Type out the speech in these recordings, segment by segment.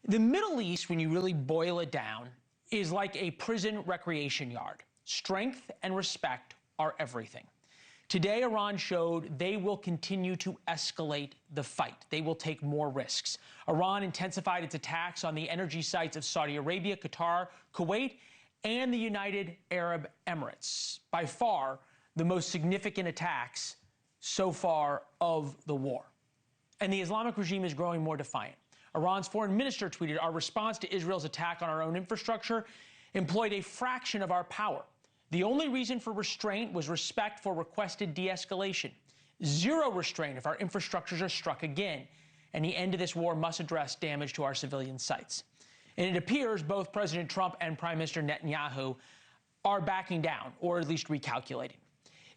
The Middle East, when you really boil it down, is like a prison recreation yard. Strength and respect are everything. Today, Iran showed they will continue to escalate the fight. They will take more risks. Iran intensified its attacks on the energy sites of Saudi Arabia, Qatar, Kuwait, and the United Arab Emirates. By far, the most significant attacks so far of the war. And the Islamic regime is growing more defiant. Iran's foreign minister tweeted, "Our response to Israel's attack on our own infrastructure employed a fraction of our power. The only reason for restraint was respect for requested de-escalation. Zero restraint if our infrastructures are struck again. And the end of this war must address damage to our civilian sites." And it appears both President Trump and Prime Minister Netanyahu are backing down, or at least recalculating.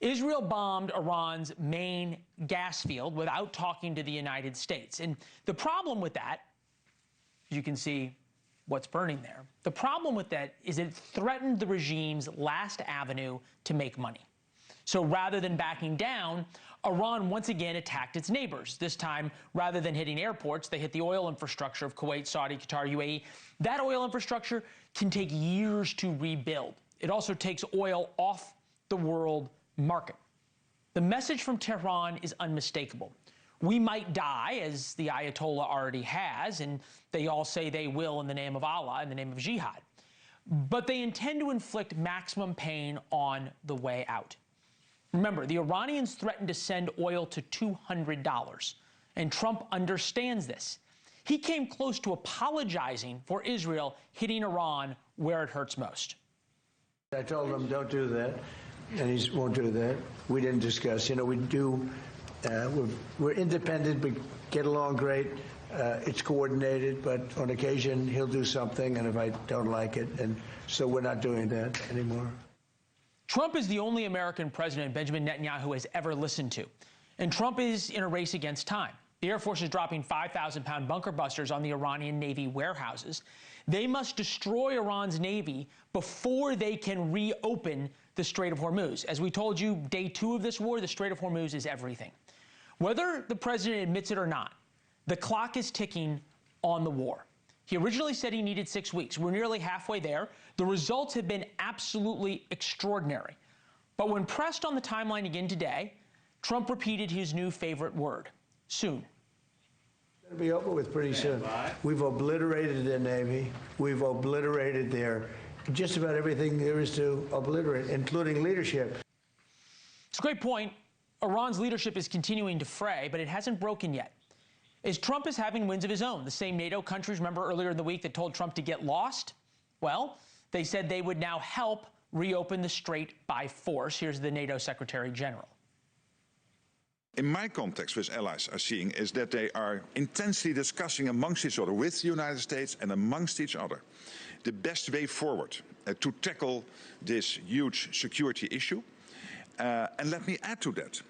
Israel bombed Iran's main gas field without talking to the United States. And the problem with that, you can see what's burning there. The problem with that is it threatened the regime's last avenue to make money. So rather than backing down, Iran once again attacked its neighbors. This time, rather than hitting airports, they hit the oil infrastructure of Kuwait, Saudi, Qatar, UAE. That oil infrastructure can take years to rebuild. It also takes oil off the world market. The message from Tehran is unmistakable. We might die, as the Ayatollah already has, and they all say they will in the name of Allah, in the name of jihad. But they intend to inflict maximum pain on the way out. Remember, the Iranians threatened to send oil to $200, and Trump understands this. He came close to apologizing for Israel hitting Iran where it hurts most. I told him, don't do that, and he won't do that. We didn't discuss. You know, we do. We're independent, but get along great. It's coordinated, but on occasion he'll do something, and if I don't like it, and so we're not doing that anymore. Trump is the only American president Benjamin Netanyahu has ever listened to, and Trump is in a race against time. The Air Force is dropping 5,000-pound bunker busters on the Iranian Navy warehouses. They must destroy Iran's Navy before they can reopen the Strait of Hormuz. As we told you, day 2 of this war, the Strait of Hormuz is everything. Whether the president admits it or not, the clock is ticking on the war. He originally said he needed 6 weeks. We're nearly halfway there. The results have been absolutely extraordinary. But when pressed on the timeline again today, Trump repeated his new favorite word: soon. It's going to be over with pretty soon. We've obliterated their Navy. We've obliterated their just about everything there is to obliterate, including leadership. It's a great point. Iran's leadership is continuing to fray, but it hasn't broken yet. As Trump is having wins of his own, the same NATO countries, remember earlier in the week, that told Trump to get lost? Well, they said they would now help reopen the strait by force. Here's the NATO Secretary General. In my context with allies are seeing is that they are intensely discussing amongst each other, with the United States and amongst each other, the best way forward to tackle this huge security issue. And let me add to that,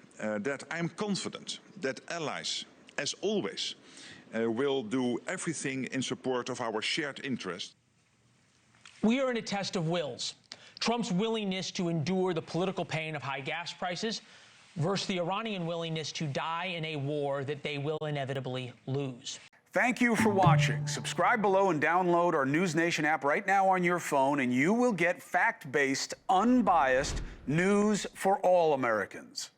that I'm confident that allies, as always, will do everything in support of our shared interest. We are in a test of wills. Trump's willingness to endure the political pain of high gas prices versus the Iranian willingness to die in a war that they will inevitably lose. Thank you for watching. Subscribe below and download our NewsNation app right now on your phone, and you will get fact-based, unbiased news for all Americans.